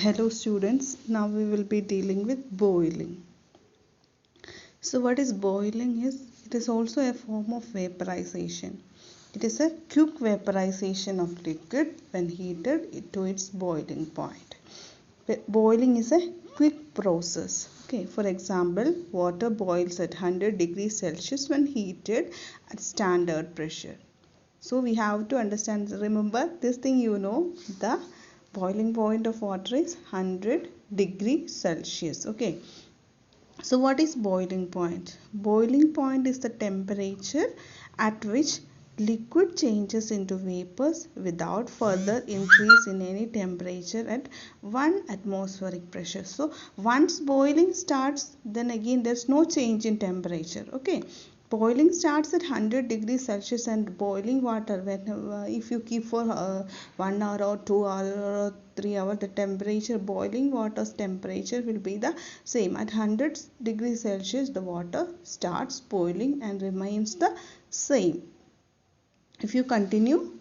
Hello students, now we will be dealing with boiling. So what is boiling is, it is also a form of vaporization. It is a quick vaporization of liquid when heated to its boiling point. Boiling is a quick process. Okay, for example, water boils at 100 degrees Celsius when heated at standard pressure. So we have to understand, remember this thing, the boiling point of water is 100 degrees Celsius. Okay, so what is boiling point? Boiling point is the temperature at which liquid changes into vapors without further increase in any temperature at 1 atmospheric pressure. So once boiling starts, then again there's no change in temperature. Okay, boiling starts at 100 degrees Celsius, and boiling water, when if you keep for 1 hour or 2 hours or 3 hours, the temperature, boiling water's temperature will be the same. At 100 degrees Celsius, the water starts boiling and remains the same. If you continue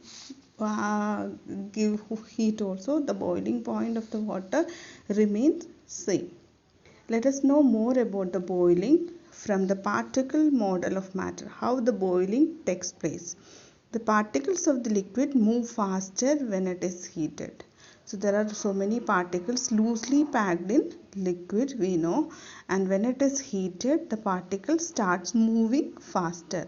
give heat also, the boiling point of the water remains same. Let us know more about the boiling from the particle model of matter, how the boiling takes place. The particles of the liquid move faster when it is heated. So there are so many particles loosely packed in liquid, we know, and when it is heated, the particle starts moving faster.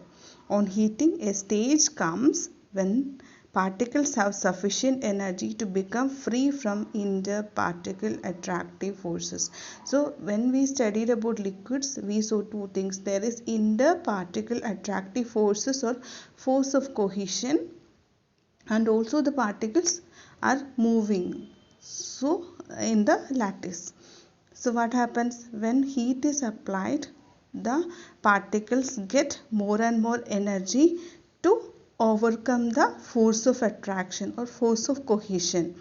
On heating, a stage comes when particles have sufficient energy to become free from interparticle attractive forces. So when we studied about liquids, we saw two things. There is interparticle attractive forces or force of cohesion, and also the particles are moving so in the lattice. So what happens when heat is applied? The particles get more and more energy to overcome the force of attraction or force of cohesion.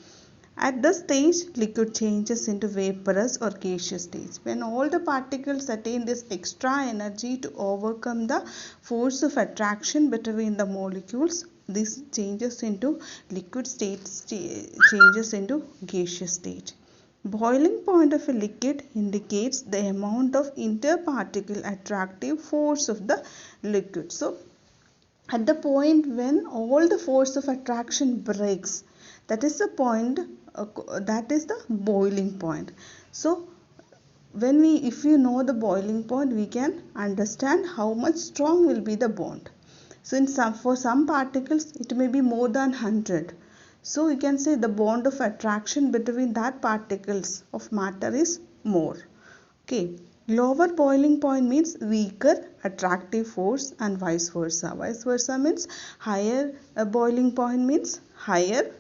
At this stage, liquid changes into vaporous or gaseous stage. When all the particles attain this extra energy to overcome the force of attraction between the molecules, this changes into liquid state, changes into gaseous state. Boiling point of a liquid indicates the amount of interparticle attractive force of the liquid. So at the point when all the force of attraction breaks, that is the point, that is the boiling point. So when if you know the boiling point, we can understand how much strong will be the bond. So for some particles it may be more than 100. So you can say the bond of attraction between that particles of matter is more. Okay, lower boiling point means weaker attractive force, and vice versa. Vice versa means higher boiling point means higher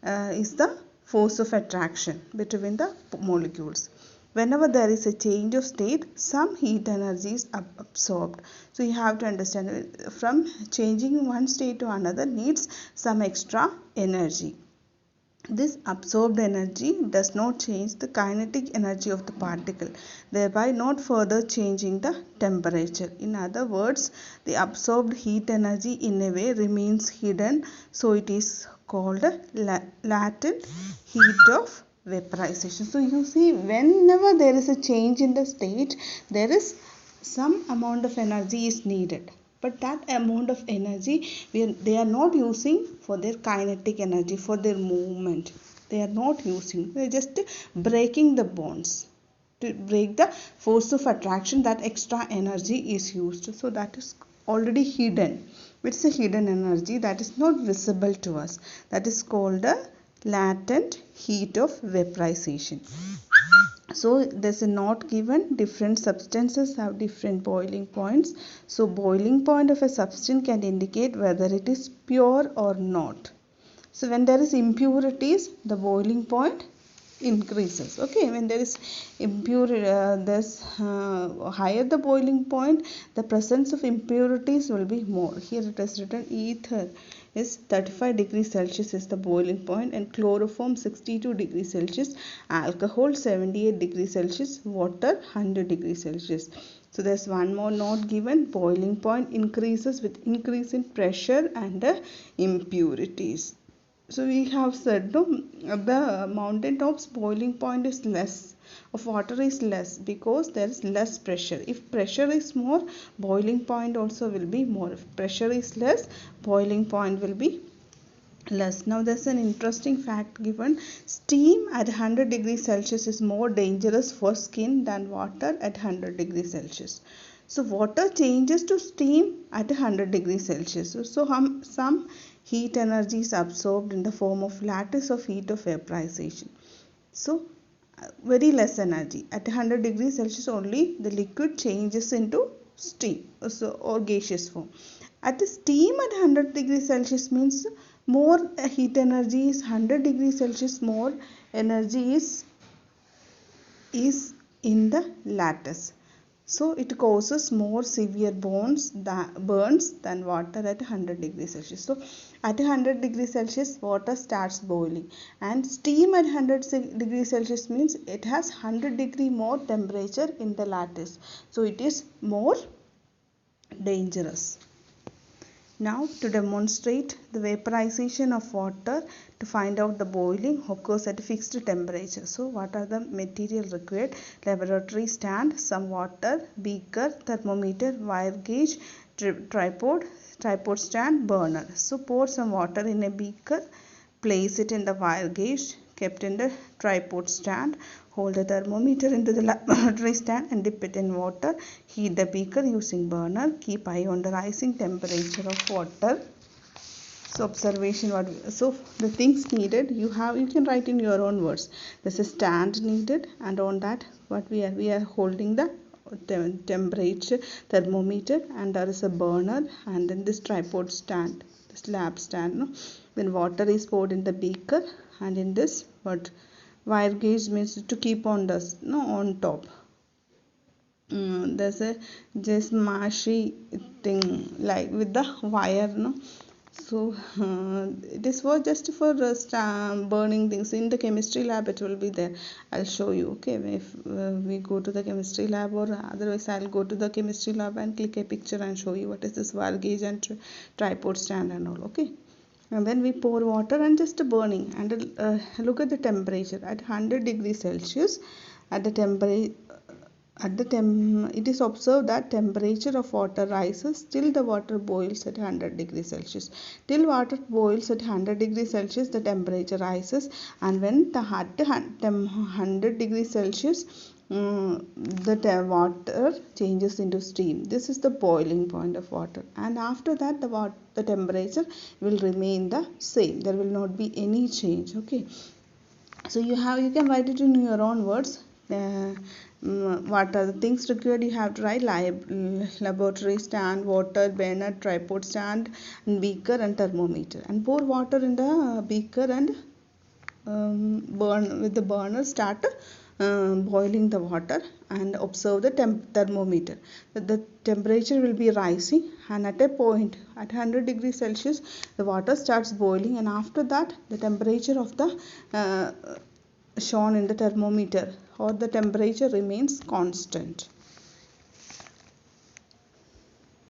is the force of attraction between the molecules. Whenever there is a change of state, some heat energy is absorbed. So you have to understand, from changing one state to another needs some extra energy. This absorbed energy does not change the kinetic energy of the particle, thereby not further changing the temperature. In other words, the absorbed heat energy in a way remains hidden, so it is called a latent heat of vaporization. So you see, whenever there is a change in the state, there is some amount of energy is needed, but that amount of energy they are not using for their kinetic energy, for their movement. They are not using, they are just breaking the bonds. To break the force of attraction, that extra energy is used. So that is already hidden. It's a hidden energy that is not visible to us. That is called a latent heat of vaporization. So there's a note given, different substances have different boiling points. So boiling point of a substance can indicate whether it is pure or not. So when there is impurities, the boiling point increases. Okay, when there is higher the boiling point, the presence of impurities will be more. Here it is written ether is 35 degrees Celsius is the boiling point, and chloroform 62 degrees Celsius, alcohol 78 degrees Celsius, water 100 degrees Celsius. So there's one more note given, boiling point increases with increase in pressure and impurities. So we have said no, the mountain top's boiling point is less, of water is less because there is less pressure. If pressure is more, boiling point also will be more. If pressure is less, boiling point will be less. Now there's an interesting fact given. Steam at 100 degrees Celsius is more dangerous for skin than water at 100 degrees Celsius. So water changes to steam at 100 degrees Celsius. So some heat energy is absorbed in the form of lattice of heat of vaporization. So very less energy. At 100 degrees Celsius only the liquid changes into steam, or gaseous form. At the steam at 100 degrees Celsius means more heat energy is 100 degrees Celsius, more energy is in the lattice. So it causes more severe burns than water at 100 degrees Celsius. So at 100 degrees Celsius water starts boiling, and steam at 100 degrees Celsius means it has 100 degree more temperature in the lattice. So it is more dangerous. Now to demonstrate the vaporization of water, to find out the boiling occurs at a fixed temperature. So what are the material required? Laboratory stand, some water, beaker, thermometer, wire gauge, tripod stand, burner. So pour some water in a beaker, place it in the wire gauge kept in the tripod stand. Hold the thermometer into the laboratory stand and dip it in water. Heat the beaker using burner. Keep eye on the rising temperature of water. So observation, so the things needed, you can write in your own words. There's a stand needed, and on that what we are holding the temperature thermometer, and there is a burner, and then this tripod stand, this lab stand. No? When water is poured in the beaker, and in this what wire gauge means to keep on on top. There's a just mashy thing like with the wire, no. So this was just for burning things. In the chemistry lab it will be there. I'll show you. Okay, if we go to the chemistry lab, or otherwise I'll go to the chemistry lab and click a picture and show you what is this wire gauge and tripod stand and all. Okay. And then we pour water and just burning, and look at the temperature at 100 degrees Celsius. At the temperature, it is observed that temperature of water rises till the water boils at 100 degrees Celsius. Till water boils at 100 degrees Celsius, the temperature rises, and when the 100 degrees Celsius, the water changes into steam. This is the boiling point of water, and after that the temperature will remain the same. There will not be any change. Okay, so you can write it in your own words. What are the things required? You have to write laboratory stand, water, burner, tripod stand, and beaker and thermometer, and pour water in the beaker and burn with the burner, start boiling the water, and observe the thermometer. The temperature will be rising, and at a point at 100 degrees Celsius the water starts boiling, and after that the temperature of the shown in the thermometer or the temperature remains constant.